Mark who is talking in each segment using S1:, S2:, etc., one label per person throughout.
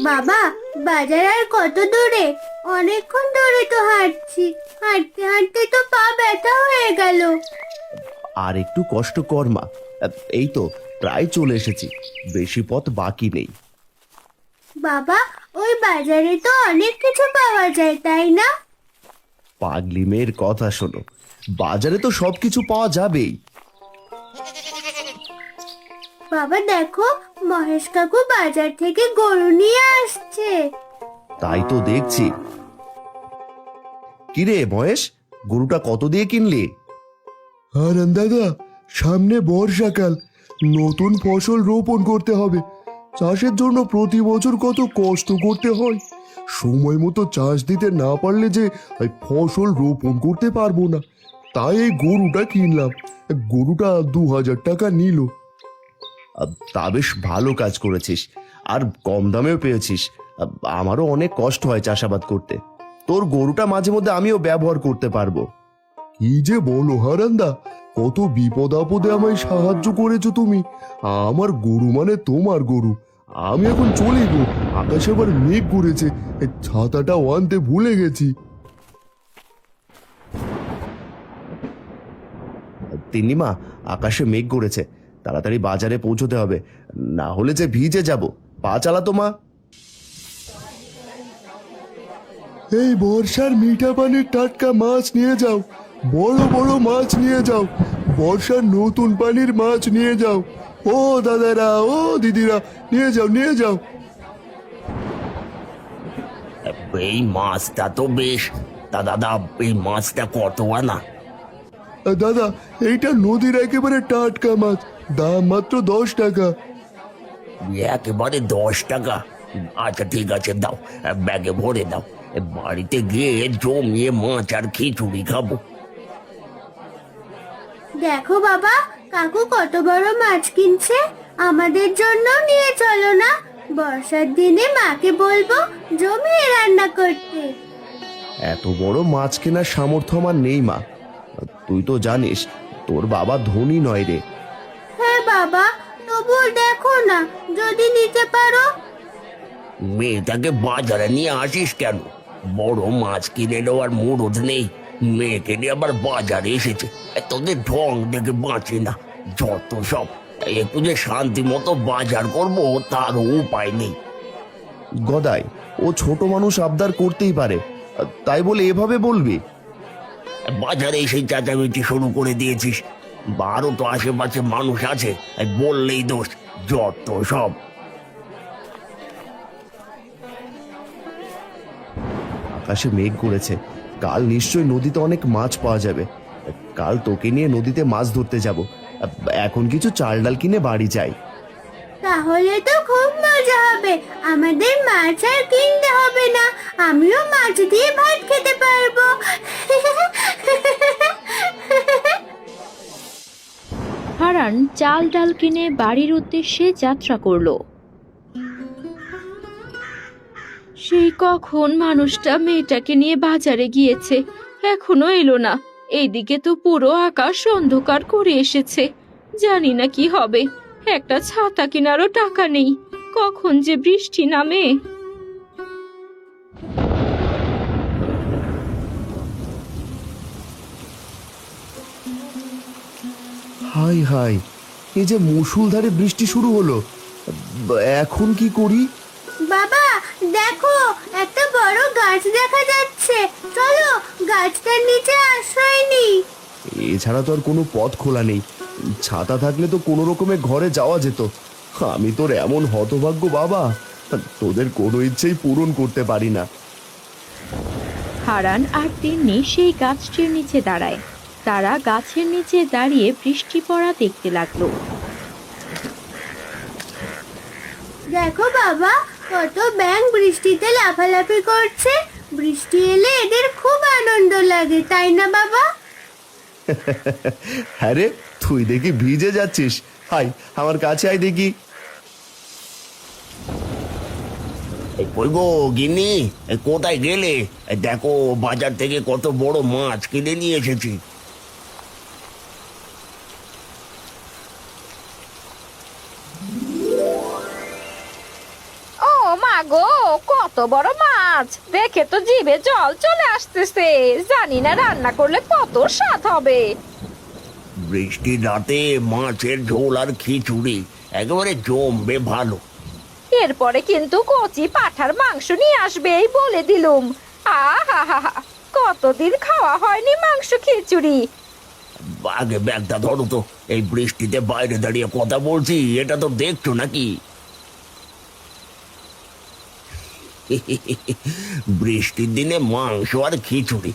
S1: বাবা, বাজার আর কত দূরে? অনেকক্ষণ ধরে তো হাঁটছি, হাঁটতে হাঁটতে তো পা ব্যথা হয়ে গেল।
S2: আর একটু কষ্ট কর মা। এই তো প্রায় চলে এসেছি, বেশি পথ বাকি নেই।
S1: বাবা, ওই বাজারে তো অনেক কিছু পাওয়া যায়, তাই না?
S2: পাগলি মেয়ের কথা শোনো, বাজারে তো সবকিছু পাওয়া যাবেই।
S1: বাবা দেখো, মহেশ কাকু বাজার থেকে গরু নিয়ে আসছে।
S2: তাই তো দেখছি। কিরে মহেশ, গরুটা কত দিয়ে কিনলি?
S3: হারান দাদা, সামনে বর্ষাকাল, নতুন ফসল রোপণ করতে হবে। চাষের জন্য প্রতি বছর কত কষ্ট করতে হয়। সময় মতো চাষ দিতে না পারলে যে এই ফসল রোপণ করতে পারবো না। তাই এই গরুটা কিনলাম। গরুটা 2000 টাকা নিল।
S2: তা বেশ ভালো কাজ করেছিস, আর কম দামেও পেয়েছিস। আমারও অনেক কষ্ট হয় চাষাবাদ করতে, তোর গরুটা মাঝে মধ্যে আমিও ব্যবহার করতে পারবো।
S3: কি যে বলো হারান্দা, কত বিপদ আপদে আমায় সাহায্য করেছো তুমি। আমার গরু মানে তোমার গরু। আমি এখন চলে গো, আকাশে আবার মেঘ করেছে, এই ছাতাটাও আনতে ভুলে গেছি।
S2: তিন্নিমা, আকাশে মেঘ করেছে, তাড়াতাড়ি বাজারে পৌঁছতে হবে, না হলে যে ভিজে যাব। পা চালাতো মা।
S3: এই বর্ষার মিঠা পানির টাটকা মাছ নিয়ে যাও, বড় বড় মাছ নিয়ে যাও, বর্ষার নতুন পানির মাছ নিয়ে যাও। ও দাদারা, ও দিদিরা, নিয়ে যাও নিয়ে যাও।
S4: এই মাছটা তো বেশ। তা দাদা, এই মাছটা কত আনা?
S3: দাদা, এইটা নদীর একেবারে টাটকা মাছ, দাম মাত্র 10 টাকা।
S4: একেবারে 10 টাকা? আচ্ছা ঠিক আছে, দাও, ব্যাগে ভরে দাও। বাড়িতে গিয়ে জমিয়ে মাছ আর খিচুড়ি খাবো।
S1: দেখো বাবা, কাকু কত বড় মাছ কিনছে। আমাদের জন্য নিয়ে চলো না, বর্ষার দিনে মাকে বলবো জমিয়ে রান্না করতে।
S2: এত বড় মাছ কেনার সামর্থ্য আমার নেই মা, তুই তো জানিস তোর বাবা ধনী নয় রে।
S1: হ্যাঁ বাবা, তবুও দেখো না, যদি নিতে পারো।
S4: মেয়েটাকে বাজারে নিয়ে আসিস কেন? বড় মাছ কিনে নেওয়ার মুরদ নেই, মেয়েকে নিয়ে আবার বাজারে এসেছে। তোদের ঢং দেখে বাঁচে না, যত সব। একটু যে শান্তি মতো বাজার করবো তার উপায় নেই।
S2: গদাই, ও ছোট মানুষ, আবদার করতেই পারে, তাই বলে এভাবে বলবি?
S4: বাজারে এসে চেঁচামেচি শুরু করে দিয়েছিস। বারো তো আশেপাশে মানুষ আছে, বললেই দোষ, যত সব।
S2: আকাশে মেঘ করেছে, কাল নিশ্চয়ই নদীতে অনেক মাছ পাওয়া যাবে। কাল তোকে নিয়ে নদীতে মাছ ধরতে যাব। এখন কিছু চাল ডাল কিনে বাড়ি যাই।
S1: তাহলে তো খুব মজা হবে, আমাদের মাছ আর কিনতে হবে না, আমিও মাছ দিয়ে ভাত খেতে পারবো।
S5: হারান চাল ডাল কিনে বাড়ির উদ্দেশ্যে যাত্রা করলো। সেই কখন মানুষটা মেয়েটাকে নিয়ে বাজারে গিয়েছে, এখনো এলো না। এইদিকে তো পুরো আকাশ অন্ধকার করে এসেছে, জানি না কি হবে। একটা ছাতা কেনারও টাকা নেই, কখন যে বৃষ্টি নামে।
S2: হাই হাই, এই যে মুষলধারে বৃষ্টি শুরু হলো, এখন কি করি?
S1: বাবা দেখো, একটা বড় গাছ দেখা যাচ্ছে, চলো গাছটার নিচে আশ্রয় নিই।
S2: এছাড়া তো আর কোনো পথ খোলা নেই, ছাতা থাকলে তো কোনো রকমে ঘরে যাওয়া যেত। আমি তোর এমন হতভাগ্য বাবা, তোদের কোনো ইচ্ছেই পূরণ করতে পারি না।
S5: হারান আর তিন্নি সেই গাছটির নিচে দাঁড়ায়। তারা গাছের নিচে দাঁড়িয়ে বৃষ্টি পড়া দেখতে লাগলো।
S1: দেখো বাবা, কত ব্যাঙ বৃষ্টিতে লাফালাফি করছে। বৃষ্টি এলে এদের খুব আনন্দ লাগে, তাই না বাবা?
S2: হ্যাঁ রে, তুই দেখি ভিজে যাচ্ছিস। হাই, আমার কাছে আয় দেখি।
S4: কই গো গিন্নি, কোথায় গেলে? দেখো, বাজার থেকে কত বড় মাছ কিনে নিয়ে এসেছি।
S6: ও মা
S5: গো, কত বড় মাছ! দেখে তো জিভে জল চলে আসতেছে। জানি না রান্না করলে কত স্বাদ হবে।
S4: বৃষ্টির রাতে মাছের ঝোল আর খিচুড়ি একেবারে জমবে ভালো।
S5: এরপরে কিন্তু কচি পাঁঠার মাংস নিয়ে আসবে এই বলে দিলুম। আহা হা হা, কতদিন খাওয়া হয়নি মাংস খিচুড়ি।
S4: আগে ব্যাগটা ধরো তো, এই বৃষ্টিতে বাইরে দাঁড়িয়ে কথা বলছি, এটা তো দেখছো নাকি? বৃষ্টির দিনে মাংস আর খিচুড়ি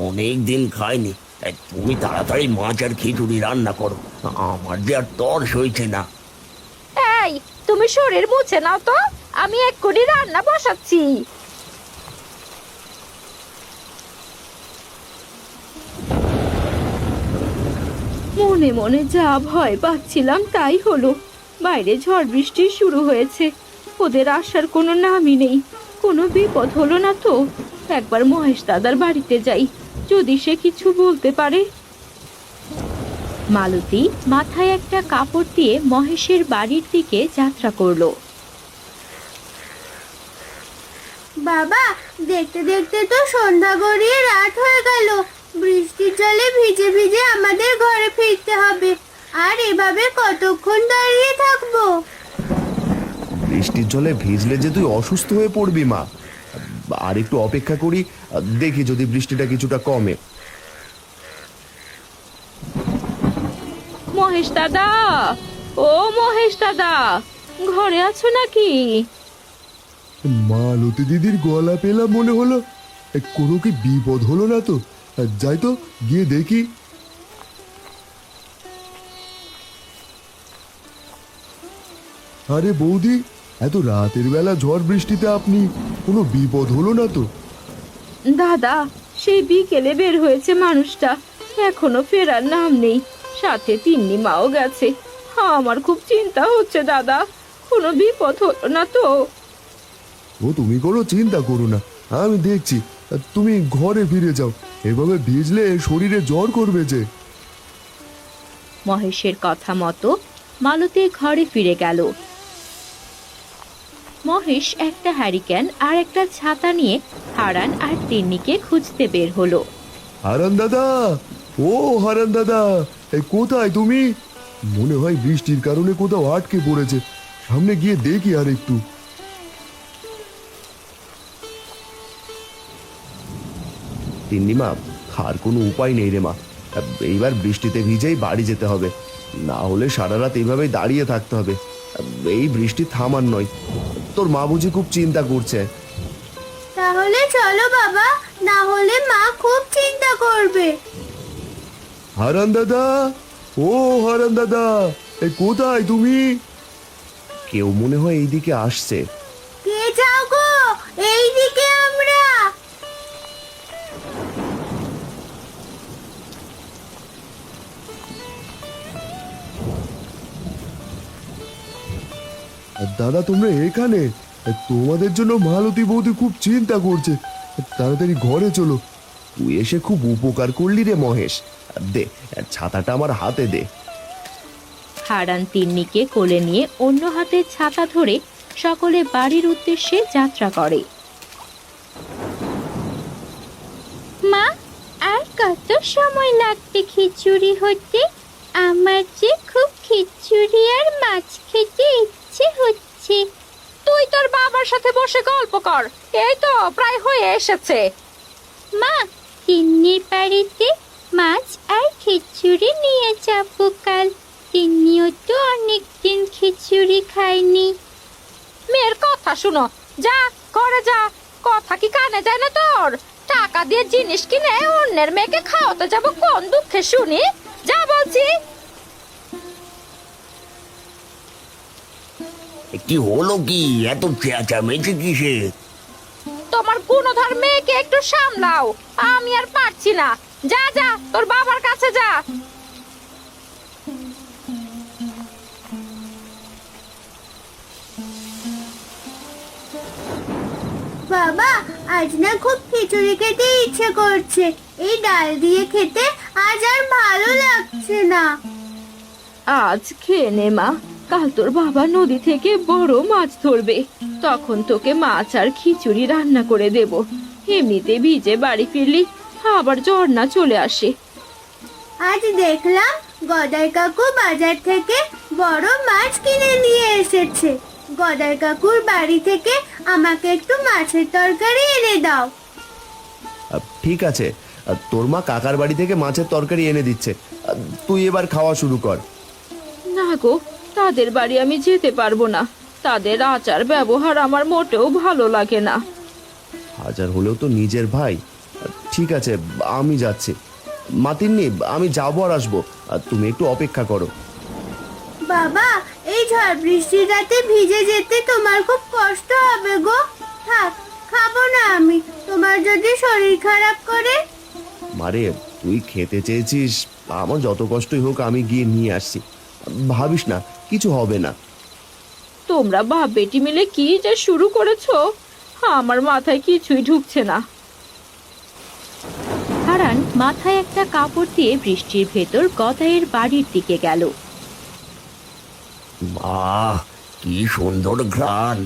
S4: অনেক দিন খাইনি। তুমি তাড়াতাড়ি মাছ আর খিচুড়ি রান্না করো, আমার যে আর তর সইছে না।
S5: এই, তুমি শরীর মুছে নাও তো, আমি এক্ষুনি রান্না বসাচ্ছি। মনে মনে যা ভয় পাচ্ছিলাম তাই হলো। বাইরে ঝড় বৃষ্টি শুরু হয়েছে, ওদের আসার কোনো নামই নেই। কোনো বিপদ হলো না তো? একবার মহেশ দাদার বাড়িতে যাই, যদি সে কিছু বলতে পারে। মালতী মাথায় একটা কাপড় দিয়ে মহেশের বাড়ির দিকে যাত্রা করলো।
S1: বাবা, দেখতে দেখতে তো সন্ধ্যা গড়িয়ে রাত হয়ে গেল। বৃষ্টির জলে ভিজে ভিজে আমাদের ঘরে ফিরতে হবে। আর এভাবে কতক্ষণ দাঁড়িয়ে থাকবো?
S2: বৃষ্টির জলে ভিজলে যে তুই অসুস্থ হয়ে পড়বি মা। আর একটু অপেক্ষা করি, দেখি যদি বৃষ্টিটা কিছুটা কমে।
S5: মহেশ দাদা, ও মহেশ দাদা, ঘরে আছো নাকি?
S3: মালতী দিদির গলা পেলাম মনে হলো। কোনো কি বিপদ হলো না তো? যাই তো, গিয়ে দেখি। আরে বৌদি, এত রাতের বেলা ঝড় বৃষ্টিতে আপনি, কোনো বিপদ হলো না তো?
S5: দাদা, সেই বিকেলে বের হয়েছে মানুষটা, এখনো ফেরার নাম নেই। সাথে তিন্নি মাও গেছে। আমার খুব চিন্তা হচ্ছে দাদা, কোনো বিপদ হলো না তো?
S3: ও তুমি কোনো চিন্তা করো না, আমি দেখছি। তুমি ঘরে ফিরে যাও, এভাবে ভিজলে শরীরে জ্বর করবে যে।
S5: মহেশের কথা মতো মালতী ঘরে ফিরে গেল। মহেশ একটা হ্যারিকেন আর একটা ছাতা নিয়ে হারান আর তিন্নিকে খুঁজতে বের হলো।
S3: হারান দাদা, ও হারান দাদা, কোথায় তুমি? মনে হয় বৃষ্টির কারণে কোথাও আটকে পড়েছে। সামনে গিয়ে দেখি আর একটু।
S2: তিন্নি মা, আর কোনো উপায় নেই রে মা। এইবার বৃষ্টিতে ভিজেই বাড়ি যেতে হবে, না হলে সারা রাত এইভাবেই দাঁড়িয়ে থাকতে হবে। এই বৃষ্টি থামার নয়। তোর মা বুঝি খুব চিন্তা করছে।
S1: তাহলে চলো বাবা, না হলে মা খুব চিন্তা করবে।
S3: হারান দাদা, ও হারান দাদা, কোথায় তুমি?
S2: কেউ মনে হয় এইদিকে আসছে।
S1: কে যাও গো? এইদিকে আমরা।
S3: দাদা, তোমরা এখানে? তোমাদের জন্য মালতী বৌদি খুব চিন্তা করছে। তাড়াতাড়ি ঘরে চলো।
S2: তুই এসে খুব উপকার করলি রে মহেশ। দে, ছাতাটা আমার হাতে দে।
S5: হারান তিন্নিকে কোলে নিয়ে অন্য হাতে ছাতা ধরে সকলে বাড়ির উদ্দেশ্যে যাত্রা করে।
S1: মা, আর কত সময় লাগবে খিচুড়ি হতে? আমার যে খুব খিচুড়ি আর মাছ খেতে ইচ্ছে হচ্ছে।
S5: তুই তোর বাবার সাথে বসে গল্প কর, এই তো প্রায় হয়ে এসেছে।
S1: মা, তিন্নির বাড়িতে মাছ আর খিচুড়ি নিয়ে যাবো কাল। তিন্নিও তো অনেকদিন খিচুড়ি খায়নি।
S5: মেয়ের কথা শুনো, যা করে যা। কথা কি কানে যায় না তোর? টাকা দিয়ে জিনিস কিনে অন্যের মেয়েকে খাওয়াতে যাব কোন দুঃখে শুনি? যা বলছি।
S4: কি হলো কি? এত চেঁচামেচি কিসে?
S5: তোমার গুণধর মেয়েকে একটু সামলাও, আমি আর পারছি না। যা যা, তোর বাবার কাছে যা।
S1: বাবা, আজ না খুব খিচুড়ি খেতে ইচ্ছে করছে। এই ডাল দিয়ে খেতে আজ আর ভালো লাগছে না।
S5: আজ খেয়ে নে মা, কাল তোর বাবা নদী থেকে বড় মাছ ধরবে, তখন তোকে মাছ আর খিচুড়ি রান্না করে দেব। এমনিতে ভিজে বাড়ি ফিরলি আবার জ্বর না চলে আসে।
S1: আজ দেখলাম গদাই কাকু বাজার থেকে বড় মাছ কিনে নিয়ে এসেছে। গদাই কাকুর বাড়ি থেকে আমাকে একটু মাছের তরকারি এনে দাও।
S2: ঠিক আছে, তোর মা কাকার বাড়ি থেকে মাছের তরকারি এনে দিচ্ছে। তুই এবার খাওয়া শুরু কর।
S5: না গো, তাদের বাড়ি আমি যেতে পারবো না। তাদের আচার ব্যবহার আমার মোটেও ভালো লাগে না।
S2: হাজার হলেও তো নিজের ভাই। ঠিক আছে, আমি যাচ্ছি। মাতিননি, আমি যাবো আর আসবো, তুমি একটু অপেক্ষা করো।
S1: বাবা, এই ঝড় বৃষ্টির রাতে ভিজে যেতে তোমার খুব কষ্ট হবে গো। থাক, খাবো না আমি, তোমার যদি শরীর খারাপ করে।
S2: মারে, তুই খেতে চেয়েছিস, আমার যত কষ্টই হোক আমি গিয়ে নিয়ে আসছি। ভাবিস না, কিছু হবে না।
S5: তোমরা বাপ বেটি মিলে কি যে শুরু করেছো, আমার মাথায় কিছুই ঢুকছে না। হারান মাথায় একটা কাপড় দিয়ে বৃষ্টির ভেতর গদাইয়ের বাড়ির দিকে গেল।
S4: বাহ, কি সুন্দর ঘ্রাণ!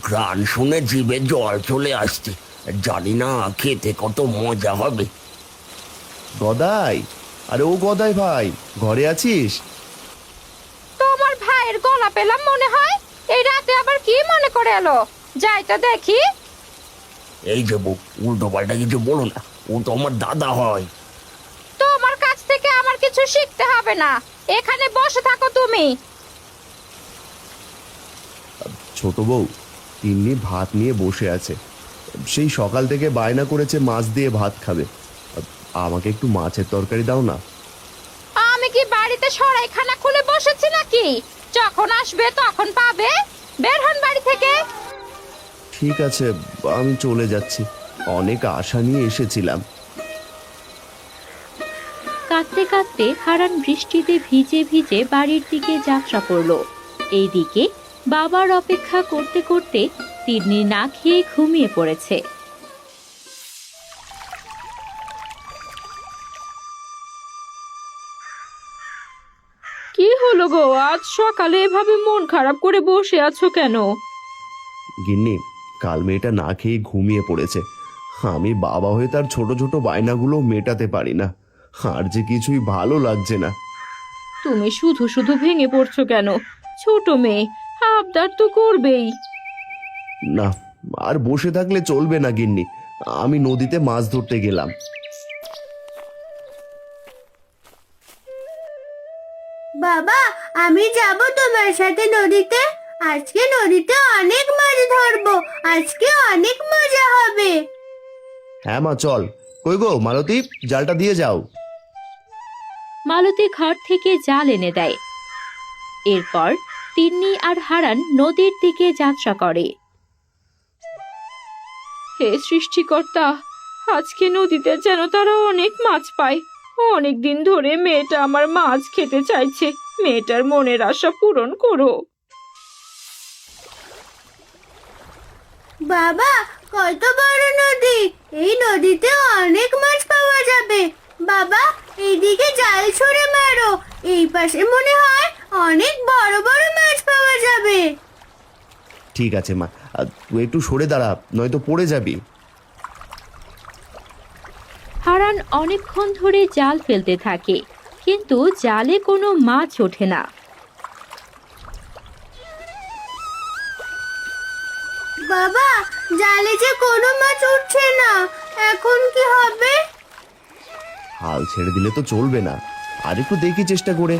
S4: ঘ্রাণ শুনে জিভে জল চলে আসছে। জানি না খেতে কত মজা হবে।
S2: গদাই, আরে ও গদাই ভাই, ঘরে আছিস?
S5: তোমার ভাইয়ের গলা পেলাম মনে হয়। এই রাতে আবার কি মনে করে এলো? যাই তো দেখি।
S4: এই যে বউ, উল্টো পাল্টা কিছু বলো না, ও তো আমার দাদা হয়।
S5: তোমার কাছ থেকে আমার কিছু শিখতে হবে না, এখানে বসে থাকো তুমি।
S2: ছোট বউ, তিন্নি ভাত নিয়ে বসে আছে। সেই সকাল থেকে বায়না করেছে মাছ দিয়ে ভাত খাবে। আমাকে একটু মাছের তরকারি দাও না।
S5: আমি কি বাড়িতে সরাইখানা খুলে বসেছি নাকি? যখন আসবে তখন পাবে। বের হন বাড়ি থেকে।
S2: ঠিক আছে, আমি চলে যাচ্ছি। অনেক আশা নিয়ে এসেছিলাম।
S5: কাঁদতে কাঁদতে হারান বৃষ্টিতে ভিজে ভিজে বাড়ির দিকে যাত্রা করলো। এইদিকে বাবার অপেক্ষা করতে করতে তিন্নি না খেয়ে ঘুমিয়ে পড়েছে। কি হলো গো, আজ সকালে এভাবে মন খারাপ করে বসে আছো কেন?
S2: গিন্নি, কাল মেয়েটা না খেয়ে ঘুমিয়ে পড়েছে। আমি বাবা হয়ে তার ছোট ছোট বায়নাগুলো মেটাতে পারি না। আর যে কিছুই ভালো লাগছে না।
S5: তুমি শুধু শুধু ভেঙে পড়ছো কেন? ছোট মেয়ে, আবদার তো করবেই।
S2: না, আর বসে থাকলে চলবে না গিন্নি। আমি নদীতে মাছ ধরতে গেলাম।
S1: বাবা, আমি যাব তোমার সাথে নদীতে। আজকে নদীতে অনেক মাছ ধরবো, আজকে অনেক মজা হবে।
S2: হ্যাঁ মা, চল। কই গো মালতী, জালটা দিয়ে যাও।
S5: মালতী ঘর থেকে জাল এনে দেয়। এরপর তিন্নি আর হারান নদীর দিকে যাত্রা করে। হে সৃষ্টিকর্তা, আজকে নদীতে যেন তারা অনেক মাছ পায়। অনেক দিন ধরে মেয়েটা আমার মাছ খেতে চাইছে। মেয়েটার মনের আশা পূরণ করো।
S1: বাবা, কত বড় নদী! এই নদীতে অনেক মাছ পাওয়া যাবে। বাবা, এইদিকে জাল ছুঁড়ে মারো, এই পাশে মনে হয় অনেক বড় বড় মাছ পাওয়া যাবে।
S2: ঠিক আছে মা, তুই একটু সরে দাঁড়া, নয়তো পড়ে যাবি।
S5: হারান অনেকক্ষণ ধরে জাল ফেলতে থাকে, কিন্তু জালে কোনো মাছ ওঠে না।
S1: বাবা, জালে যে কোনো মাছ উঠছে না, এখন কি হবে?
S2: হাল ছেড়ে দিলে তো চলবে না, আর একটু দেখি চেষ্টা করে।